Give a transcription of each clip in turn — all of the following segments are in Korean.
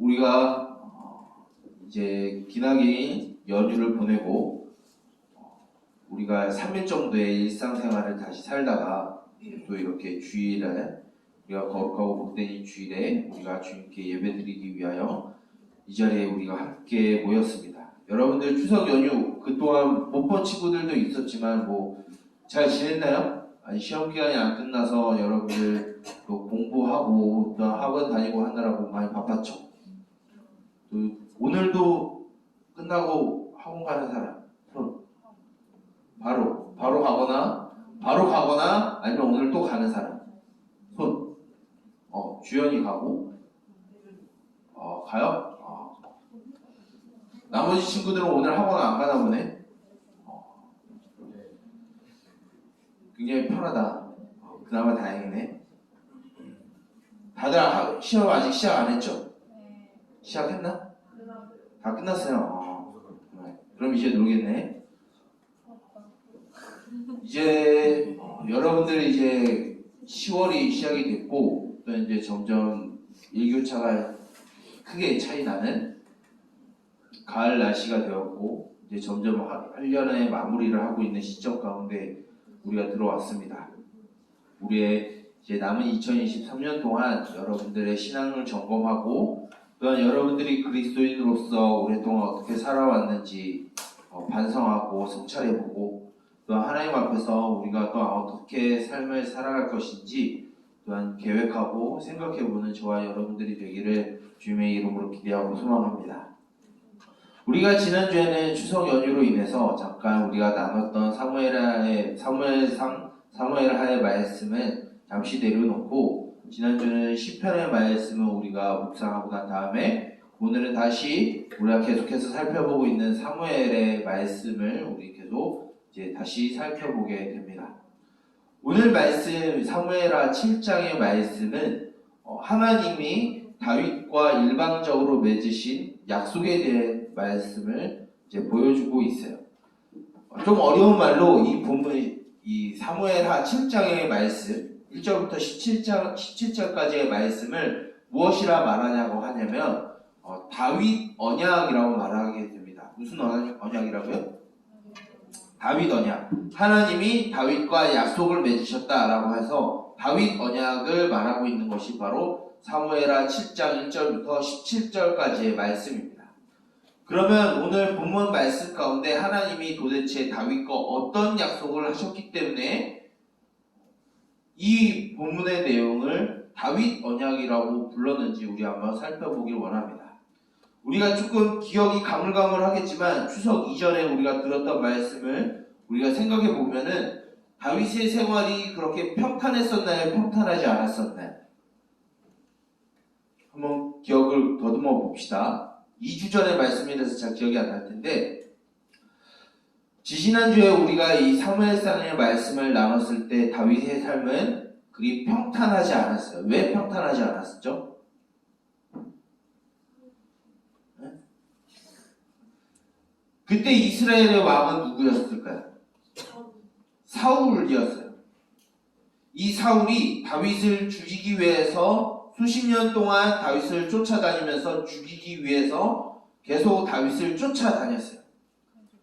우리가 이제 기나긴 연휴를 보내고 우리가 3일 정도의 일상생활을 다시 살다가 또 이렇게 주일에 우리가 거룩하고 복된 이 주일에 우리가 주님께 예배드리기 위하여 이 자리에 우리가 함께 모였습니다. 여러분들 추석 연휴 그동안 못 본 친구들도 있었지만 뭐 잘 지냈나요? 아니 시험 기간이 안 끝나서 여러분들 또 공부하고 또 학원 다니고 하느라고 많이 바빴죠. 또 오늘도 끝나고 학원 가는 사람 손 바로 가거나 아니면 오늘 또 가는 사람 손 주연이 가고 가요? 나머지 친구들은 오늘 학원 안 가나 보네. 굉장히 편하다. 그나마 다행이네. 다들 시험 아직 시작 안 했죠? 시작했나? 다 끝났어요. 그럼 이제 놀겠네. 이제 여러분들 이제 10월이 시작이 됐고 또 이제 점점 일교차가 크게 차이 나는 가을 날씨가 되었고 이제 점점 1년의 마무리를 하고 있는 시점 가운데 우리가 들어왔습니다. 우리의 이제 남은 2023년 동안 여러분들의 신앙을 점검하고 또한 여러분들이 그리스도인으로서 오랫동안 어떻게 살아왔는지 반성하고 성찰해보고 또한 하나님 앞에서 우리가 또 어떻게 삶을 살아갈 것인지 또한 계획하고 생각해보는 저와 여러분들이 되기를 주님의 이름으로 기대하고 소망합니다. 우리가 지난주에는 추석 연휴로 인해서 잠깐 우리가 나눴던 사무엘하의 말씀은 잠시 내려놓고 지난주는 시편의 말씀을 우리가 묵상하고 난 다음에 오늘은 다시 우리가 계속해서 살펴보고 있는 사무엘의 말씀을 우리 계속 이제 다시 살펴보게 됩니다. 오늘 말씀 사무엘하 7장의 말씀은 하나님이 다윗과 일방적으로 맺으신 약속에 대한 말씀을 이제 보여주고 있어요. 좀 어려운 말로 이 본문 이 사무엘하 7장의 말씀 1절부터 17절까지의 말씀을 무엇이라 말하냐고 하냐면 다윗 언약이라고 말하게 됩니다. 무슨 언약이라고요? 다윗 언약. 하나님이 다윗과 약속을 맺으셨다라고 해서 다윗 언약을 말하고 있는 것이 바로 사무엘하 7장 1절부터 17절까지의 말씀입니다. 그러면 오늘 본문 말씀 가운데 하나님이 도대체 다윗과 어떤 약속을 하셨기 때문에 이 본문의 내용을 다윗 언약이라고 불렀는지 우리 한번 살펴보길 원합니다. 우리가 조금 기억이 가물가물하겠지만 추석 이전에 우리가 들었던 말씀을 우리가 생각해 보면은 다윗의 생활이 그렇게 평탄했었나요? 평탄하지 않았었나요? 한번 기억을 더듬어 봅시다. 2주 전의 말씀이라서 잘 기억이 안 날 텐데 지지난주에 우리가 이 사무엘상의 말씀을 나눴을 때 다윗의 삶은 그리 평탄하지 않았어요. 왜 평탄하지 않았었죠? 그때 이스라엘의 왕은 누구였을까요? 사울이었어요. 이 사울이 다윗을 죽이기 위해서 수십 년 동안 다윗을 쫓아다니면서 죽이기 위해서 계속 다윗을 쫓아다녔어요.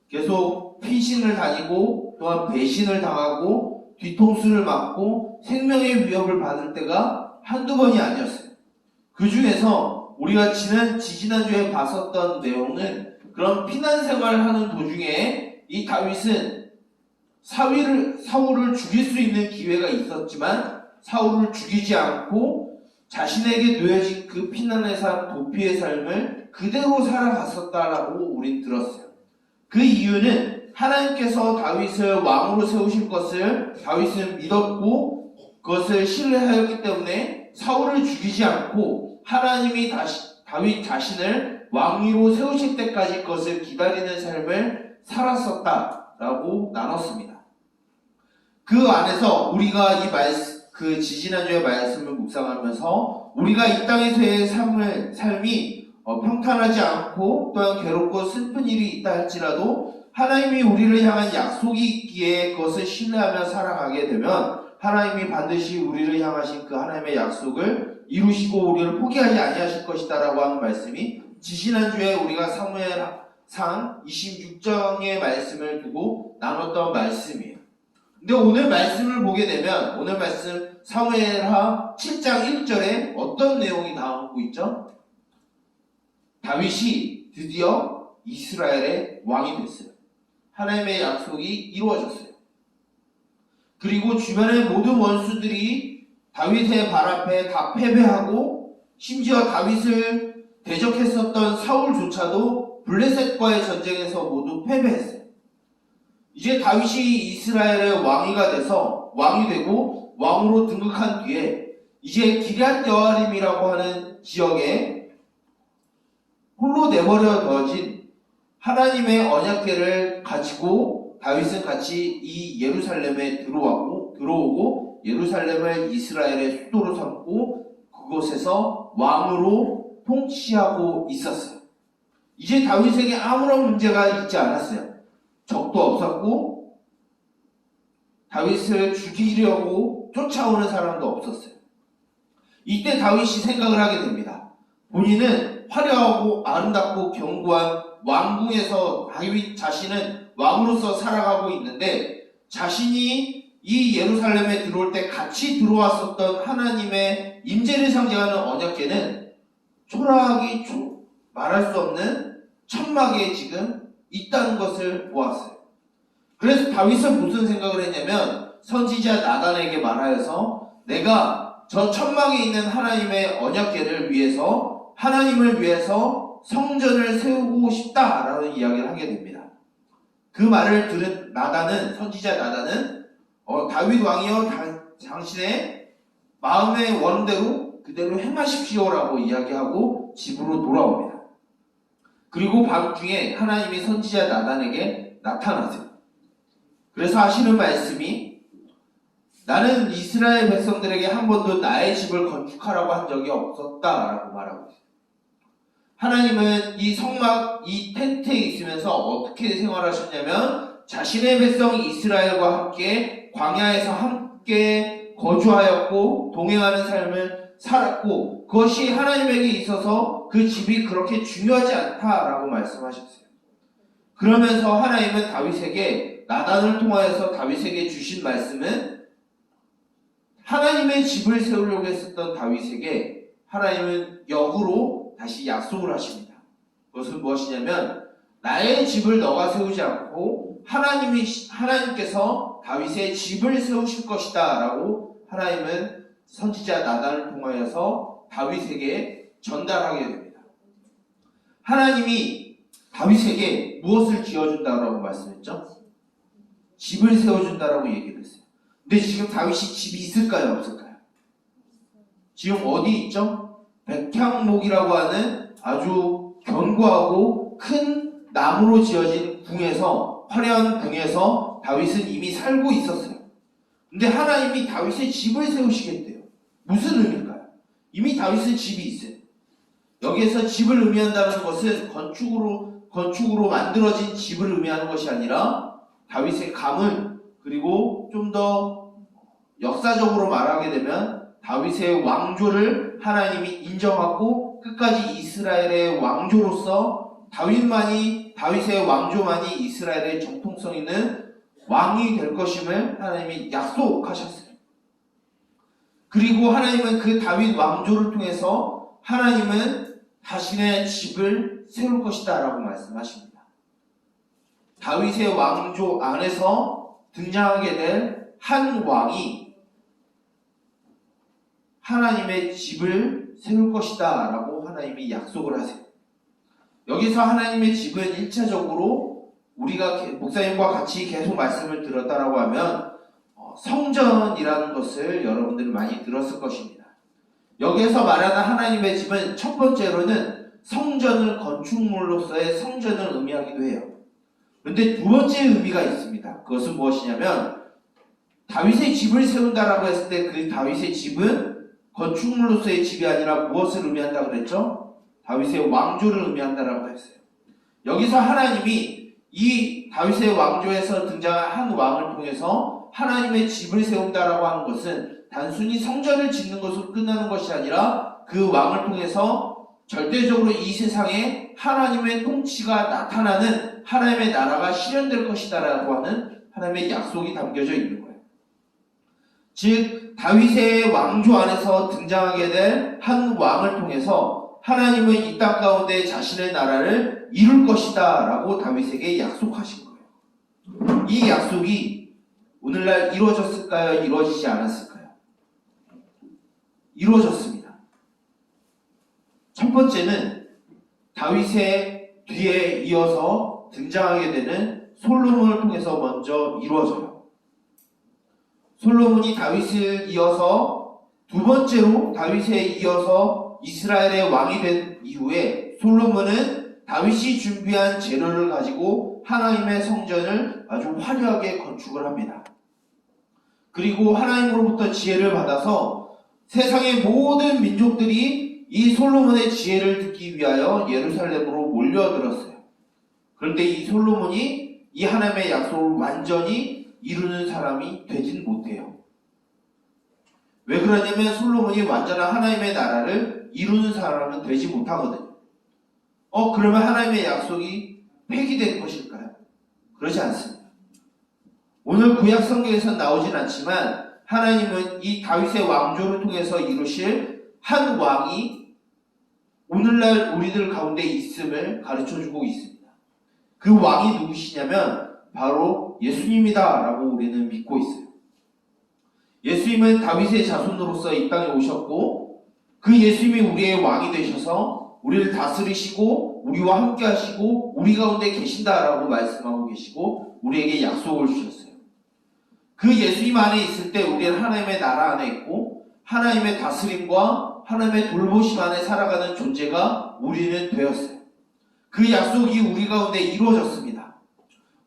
계속 피신을 다니고 또한 배신을 당하고 뒤통수를 맞고 생명의 위협을 받을 때가 한두 번이 아니었어요. 그 중에서 우리가 지지난주에 봤었던 내용은 그런 피난 생활을 하는 도중에 이 다윗은 사울을 죽일 수 있는 기회가 있었지만 사울을 죽이지 않고 자신에게 놓여진 그 피난의 삶, 도피의 삶을 그대로 살아갔었다라고 우린 들었어요. 그 이유는 하나님께서 다윗을 왕으로 세우실 것을 다윗은 믿었고 그것을 신뢰하였기 때문에 사울을 죽이지 않고 하나님이 다윗 자신을 왕위로 세우실 때까지 그것을 기다리는 삶을 살았었다라고 나눴습니다. 그 안에서 우리가 지지난주의 말씀을 묵상하면서 우리가 이 땅에서의 삶이 평탄하지 않고 또한 괴롭고 슬픈 일이 있다 할지라도 하나님이 우리를 향한 약속이 있기에 그것을 신뢰하며 살아가게 되면 하나님이 반드시 우리를 향하신 그 하나님의 약속을 이루시고 우리를 포기하지 아니하실 것이다 라고 하는 말씀이 지지난주에 우리가 사무엘상 26장의 말씀을 두고 나눴던 말씀이에요. 근데 오늘 말씀을 보게 되면 오늘 말씀 사무엘하 7장 1절에 어떤 내용이 나오고 있죠? 다윗이 드디어 이스라엘의 왕이 됐어요. 하나님의 약속이 이루어졌어요. 그리고 주변의 모든 원수들이 다윗의 발 앞에 다 패배하고 심지어 다윗을 대적했었던 사울조차도 블레셋과의 전쟁에서 모두 패배했어요. 이제 다윗이 이스라엘의 왕이 되고 왕으로 등극한 뒤에 이제 기럇 여아림이라고 하는 지역에 홀로 내버려둬진 하나님의 언약궤를 가지고 다윗은 같이 이 예루살렘에 들어오고 예루살렘을 이스라엘의 수도로 삼고 그곳에서 왕으로 통치하고 있었어요. 이제 다윗에게 아무런 문제가 있지 않았어요. 적도 없었고 다윗을 죽이려고 쫓아오는 사람도 없었어요. 이때 다윗이 생각을 하게 됩니다. 본인은 화려하고 아름답고 견고한 왕궁에서 다윗 자신은 왕으로서 살아가고 있는데 자신이 이 예루살렘에 들어올 때 같이 들어왔었던 하나님의 임재를 상징하는 언약궤는 초라하기 말할 수 없는 천막에 지금 있다는 것을 보았어요. 그래서 다윗은 무슨 생각을 했냐면 선지자 나단에게 말하여서 내가 저 천막에 있는 하나님의 언약궤를 위해서 하나님을 위해서 성전을 세우고 싶다라는 이야기를 하게 됩니다. 그 말을 들은 선지자 나단은 다윗 왕이여 당신의 마음의 원대로 그대로 행하십시오라고 이야기하고 집으로 돌아옵니다. 그리고 밤중에 하나님이 선지자 나단에게 나타나세요. 그래서 하시는 말씀이 나는 이스라엘 백성들에게 한 번도 나의 집을 건축하라고 한 적이 없었다라고 말하고 있어요. 하나님은 이 성막, 이 텐트에 있으면서 어떻게 생활하셨냐면 자신의 백성 이스라엘과 함께 광야에서 함께 거주하였고 동행하는 삶을 살았고 그것이 하나님에게 있어서 그 집이 그렇게 중요하지 않다라고 말씀하셨어요. 그러면서 하나님은 다윗에게 나단을 통하여서 다윗에게 주신 말씀은 하나님의 집을 세우려고 했었던 다윗에게 하나님은 역으로 다시 약속을 하십니다. 그것은 무엇이냐면 나의 집을 너가 세우지 않고 하나님께서 다윗의 집을 세우실 것이다 라고 하나님은 선지자 나단을 통하여서 다윗에게 전달하게 됩니다. 하나님이 다윗에게 무엇을 지어준다고 말씀했죠? 집을 세워준다라고 얘기를 했어요. 근데 지금 다윗이 집이 있을까요? 없을까요? 지금 어디 있죠? 백향목이라고 하는 아주 견고하고 큰 나무로 지어진 화려한 궁에서 다윗은 이미 살고 있었어요. 근데 하나님이 다윗의 집을 세우시겠대요. 무슨 의미일까요? 이미 다윗은 집이 있어요. 여기에서 집을 의미한다는 것은 건축으로 만들어진 집을 의미하는 것이 아니라 다윗의 가문, 그리고 좀 더 역사적으로 말하게 되면 다윗의 왕조를 하나님이 인정하고 끝까지 이스라엘의 왕조로서 다윗의 왕조만이 이스라엘의 정통성 있는 왕이 될 것임을 하나님이 약속하셨어요. 그리고 하나님은 그 다윗 왕조를 통해서 하나님은 자신의 집을 세울 것이다 라고 말씀하십니다. 다윗의 왕조 안에서 등장하게 될 한 왕이 하나님의 집을 세울 것이다 라고 하나님이 약속을 하세요. 여기서 하나님의 집은 1차적으로 우리가 목사님과 같이 계속 말씀을 들었다라고 하면 성전이라는 것을 여러분들이 많이 들었을 것입니다. 여기에서 말하는 하나님의 집은 첫 번째로는 성전을 건축물로서의 성전을 의미하기도 해요. 그런데 두 번째 의미가 있습니다. 그것은 무엇이냐면 다윗의 집을 세운다라고 했을 때 그 다윗의 집은 건축물로서의 집이 아니라 무엇을 의미한다고 그랬죠? 다윗의 왕조를 의미한다라고 했어요. 여기서 하나님이 이 다윗의 왕조에서 등장한 한 왕을 통해서 하나님의 집을 세운다라고 하는 것은 단순히 성전을 짓는 것으로 끝나는 것이 아니라 그 왕을 통해서 절대적으로 이 세상에 하나님의 통치가 나타나는 하나님의 나라가 실현될 것이다라고 하는 하나님의 약속이 담겨져 있는 거예요. 즉 다윗의 왕조 안에서 등장하게 될 한 왕을 통해서 하나님은 이 땅 가운데 자신의 나라를 이룰 것이다 라고 다윗에게 약속하신 거예요. 이 약속이 오늘날 이루어졌을까요? 이루어지지 않았을까요? 이루어졌습니다. 첫 번째는 다윗의 뒤에 이어서 등장하게 되는 솔로몬을 통해서 먼저 이루어져요. 솔로몬이 다윗을 이어서 두 번째로 다윗에 이어서 이스라엘의 왕이 된 이후에 솔로몬은 다윗이 준비한 재료를 가지고 하나님의 성전을 아주 화려하게 건축을 합니다. 그리고 하나님으로부터 지혜를 받아서 세상의 모든 민족들이 이 솔로몬의 지혜를 듣기 위하여 예루살렘으로 몰려들었어요. 그런데 이 솔로몬이 이 하나님의 약속을 완전히 이루는 사람이 되진 못해요. 왜 그러냐면 솔로몬이 완전한 하나님의 나라를 이루는 사람은 되지 못하거든요. 그러면 하나님의 약속이 폐기될 것일까요? 그러지 않습니다. 오늘 구약 성경에서는 나오진 않지만 하나님은 이 다윗의 왕조를 통해서 이루실 한 왕이 오늘날 우리들 가운데 있음을 가르쳐주고 있습니다. 그 왕이 누구시냐면 바로 예수님이다 라고 우리는 믿고 있어요. 예수님은 다윗의 자손으로서 이 땅에 오셨고 그 예수님이 우리의 왕이 되셔서 우리를 다스리시고 우리와 함께 하시고 우리 가운데 계신다라고 말씀하고 계시고 우리에게 약속을 주셨어요. 그 예수님 안에 있을 때 우리는 하나님의 나라 안에 있고 하나님의 다스림과 하나님의 돌보심 안에 살아가는 존재가 우리는 되었어요. 그 약속이 우리 가운데 이루어졌습니다.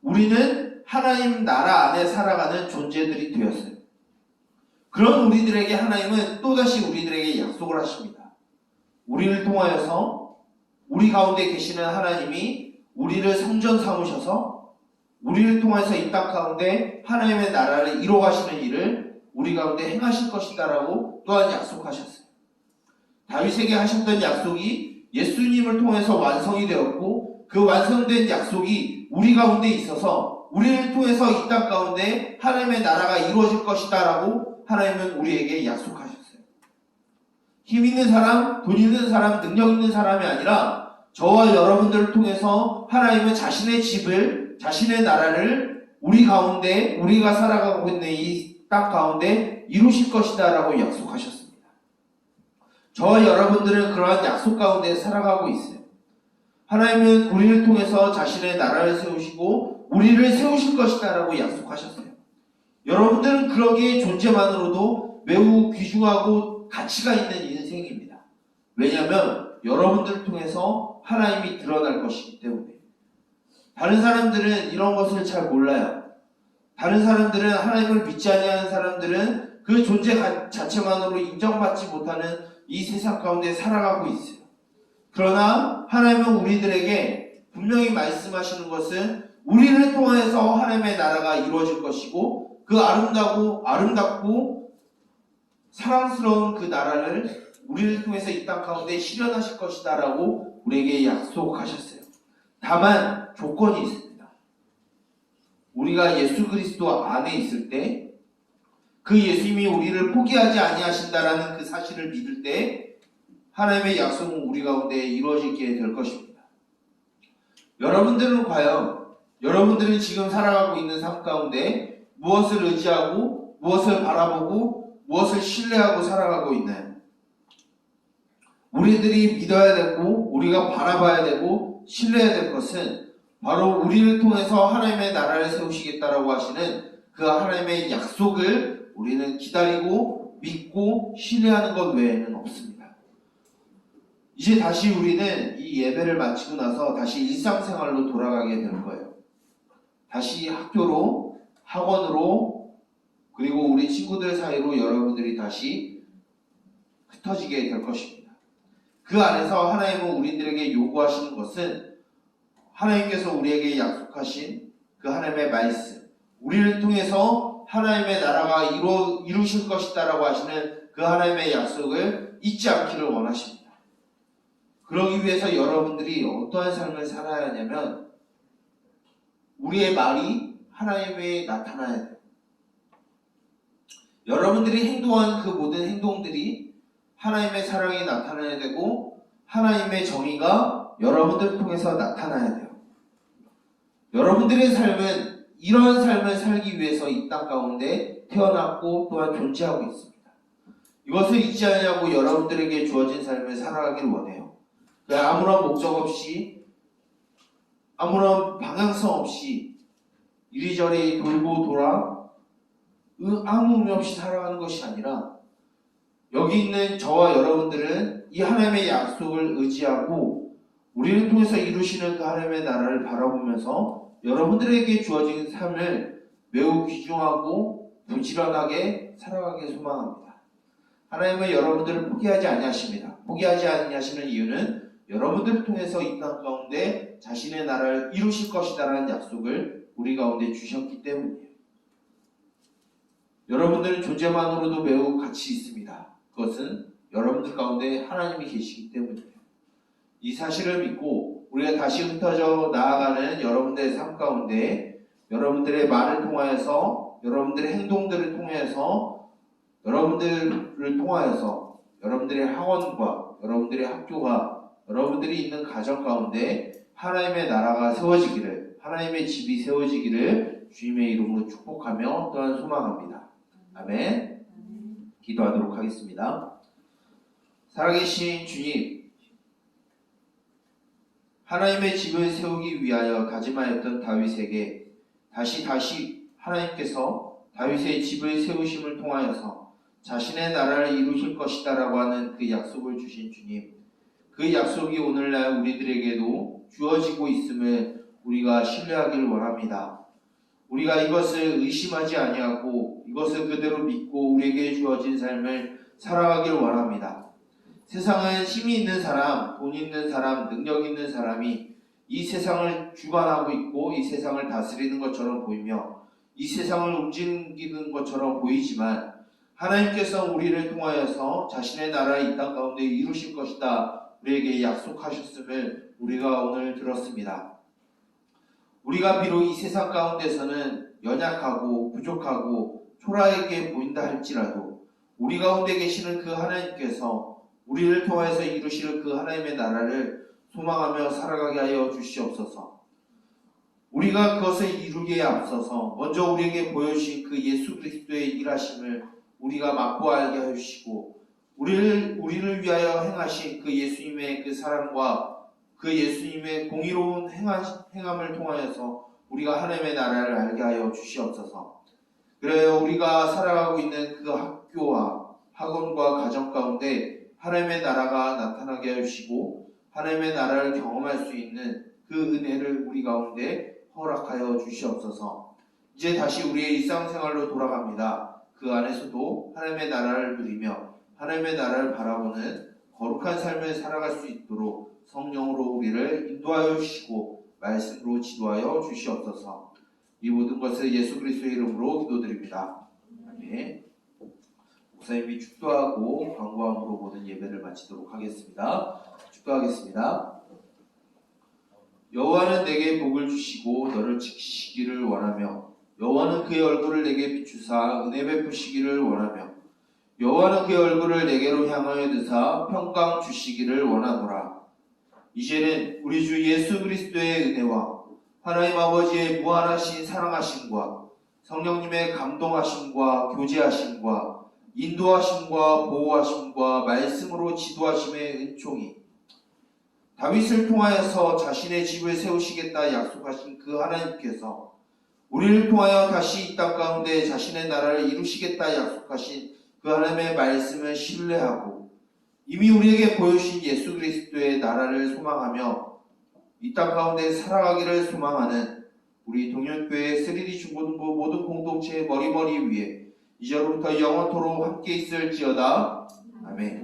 우리는 하나님 나라 안에 살아가는 존재들이 되었어요. 그런 우리들에게 하나님은 또다시 우리들에게 약속을 하십니다. 우리를 통하여서 우리 가운데 계시는 하나님이 우리를 성전 삼으셔서 우리를 통해서 이 땅 가운데 하나님의 나라를 이루어가시는 일을 우리 가운데 행하실 것이다라고 또한 약속하셨어요. 다윗에게 하셨던 약속이 예수님을 통해서 완성이 되었고 그 완성된 약속이 우리 가운데 있어서 우리를 통해서 이 땅 가운데 하나님의 나라가 이루어질 것이다라고 하나님은 우리에게 약속하셨어요. 힘 있는 사람, 돈 있는 사람, 능력 있는 사람이 아니라 저와 여러분들을 통해서 하나님은 자신의 집을, 자신의 나라를 우리 가운데, 우리가 살아가고 있는 이 땅 가운데 이루실 것이다 라고 약속하셨습니다. 저와 여러분들은 그러한 약속 가운데 살아가고 있어요. 하나님은 우리를 통해서 자신의 나라를 세우시고 우리를 세우실 것이다 라고 약속하셨어요. 여러분들은 그러기에 존재만으로도 매우 귀중하고 가치가 있는 인생입니다. 왜냐하면 여러분들을 통해서 하나님이 드러날 것이기 때문에. 다른 사람들은 이런 것을 잘 몰라요. 다른 사람들은 하나님을 믿지 아니하는 사람들은 그 존재 자체만으로 인정받지 못하는 이 세상 가운데 살아가고 있어요. 그러나 하나님은 우리들에게 분명히 말씀하시는 것은 우리를 통해서 하나님의 나라가 이루어질 것이고 그 아름답고 사랑스러운 그 나라를 우리를 통해서 이 땅 가운데 실현하실 것이다 라고 우리에게 약속하셨어요. 다만 조건이 있습니다. 우리가 예수 그리스도 안에 있을 때 그 예수님이 우리를 포기하지 아니하신다라는 그 사실을 믿을 때 하나님의 약속은 우리 가운데 이루어지게 될 것입니다. 여러분들은 과연 여러분들은 지금 살아가고 있는 삶 가운데 무엇을 의지하고 무엇을 바라보고 무엇을 신뢰하고 살아가고 있나요? 우리들이 믿어야 되고 우리가 바라봐야 되고 신뢰해야 될 것은 바로 우리를 통해서 하나님의 나라를 세우시겠다라고 하시는 그 하나님의 약속을 우리는 기다리고 믿고 신뢰하는 것 외에는 없습니다. 이제 다시 우리는 이 예배를 마치고 나서 다시 일상생활로 돌아가게 될 거예요. 다시 학교로, 학원으로, 그리고 우리 친구들 사이로 여러분들이 다시 흩어지게 될 것입니다. 그 안에서 하나님은 우리들에게 요구하시는 것은 하나님께서 우리에게 약속하신 그 하나님의 말씀, 우리를 통해서 하나님의 나라가 이루실 것이다라고 하시는 그 하나님의 약속을 잊지 않기를 원하십니다. 그러기 위해서 여러분들이 어떠한 삶을 살아야 하냐면 우리의 말이 하나님에 나타나야 돼요. 여러분들이 행동한 그 모든 행동들이 하나님의 사랑이 나타나야 되고 하나님의 정의가 여러분들을 통해서 나타나야 돼요. 여러분들의 삶은 이러한 삶을 살기 위해서 이 땅 가운데 태어났고 또한 존재하고 있습니다. 이것을 잊지 않으려고 여러분들에게 주어진 삶을 살아가길 원해요. 아무런 목적 없이 아무런 방향성 없이 이리저리 돌고 돌아 아무 의미 없이 살아가는 것이 아니라 여기 있는 저와 여러분들은 이 하나님의 약속을 의지하고 우리를 통해서 이루시는 그 하나님의 나라를 바라보면서 여러분들에게 주어진 삶을 매우 귀중하고 부지런하게 살아가길 소망합니다. 하나님은 여러분들을 포기하지 아니하십니다. 포기하지 아니하시는 이유는 여러분들을 통해서 이 땅 가운데 자신의 나라를 이루실 것이다라는 약속을 우리 가운데 주셨기 때문이에요. 여러분들은 존재만으로도 매우 가치 있습니다. 그것은 여러분들 가운데 하나님이 계시기 때문이에요. 이 사실을 믿고 우리가 다시 흩어져 나아가는 여러분들의 삶 가운데 여러분들의 말을 통하여서 여러분들의 행동들을 통해서 여러분들을 통하여서 여러분들의 학원과 여러분들의 학교가 여러분들이 있는 가정 가운데 하나님의 나라가 세워지기를 하나님의 집이 세워지기를 주님의 이름으로 축복하며 또한 소망합니다. 아멘. 기도하도록 하겠습니다. 살아계신 주님, 하나님의 집을 세우기 위하여 다짐하였던 다윗에게 다시 하나님께서 다윗의 집을 세우심을 통하여서 자신의 나라를 이루실 것이다라고 하는 그 약속을 주신 주님, 그 약속이 오늘날 우리들에게도 주어지고 있음을 우리가 신뢰하기를 원합니다. 우리가 이것을 의심하지 아니하고 이것을 그대로 믿고 우리에게 주어진 삶을 살아가길 원합니다. 세상은 힘이 있는 사람, 돈 있는 사람, 능력 있는 사람이 이 세상을 주관하고 있고 이 세상을 다스리는 것처럼 보이며 이 세상을 움직이는 것처럼 보이지만 하나님께서 우리를 통하여서 자신의 나라를 이 땅 가운데 이루실 것이다 우리에게 약속하셨음을 우리가 오늘 들었습니다. 우리가 비록 이 세상 가운데서는 연약하고 부족하고 초라하게 보인다 할지라도 우리 가운데 계시는 그 하나님께서 우리를 통해서 이루실 그 하나님의 나라를 소망하며 살아가게 하여 주시옵소서. 우리가 그것을 이루기에 앞서서 먼저 우리에게 보여주신 그 예수 그리스도의 일하심을 우리가 맛보 알게 해주시고 우리를 위하여 행하신 그 예수님의 그 사랑과 그 예수님의 공의로운 행함을 통하여서 우리가 하나님의 나라를 알게 하여 주시옵소서. 그래요, 우리가 살아가고 있는 그 학교와 학원과 가정 가운데 하나님의 나라가 나타나게 해주시고 하나님의 나라를 경험할 수 있는 그 은혜를 우리 가운데 허락하여 주시옵소서. 이제 다시 우리의 일상생활로 돌아갑니다. 그 안에서도 하나님의 나라를 누리며 하나님의 나라를 바라보는 거룩한 삶을 살아갈 수 있도록 성령으로 우리를 인도하여 주시고 말씀으로 지도하여 주시옵소서. 이 모든 것을 예수 그리스도의 이름으로 기도드립니다. 아멘. 목사님이 축도하고 광고함으로 모든 예배를 마치도록 하겠습니다. 축도하겠습니다. 여호와는 내게 복을 주시고 너를 지키시기를 원하며 여호와는 그의 얼굴을 내게 비추사 은혜 베푸시기를 원하며 여호와는 그의 얼굴을 내게로 향하여 드사 평강 주시기를 원하노라. 이제는 우리 주 예수 그리스도의 은혜와 하나님 아버지의 무한하신 사랑하심과 성령님의 감동하심과 교제하심과 인도하심과 보호하심과 말씀으로 지도하심의 은총이 다윗을 통하여서 자신의 집을 세우시겠다 약속하신 그 하나님께서 우리를 통하여 다시 이 땅 가운데 자신의 나라를 이루시겠다 약속하신 그 하나님의 말씀을 신뢰하고 이미 우리에게 보여주신 예수 그리스도의 나라를 소망하며 이 땅 가운데 살아가기를 소망하는 우리 동현교회 3D 중고등부 모든 공동체의 머리머리 위에 이제로부터 영원토록 함께 있을지어다. 아멘.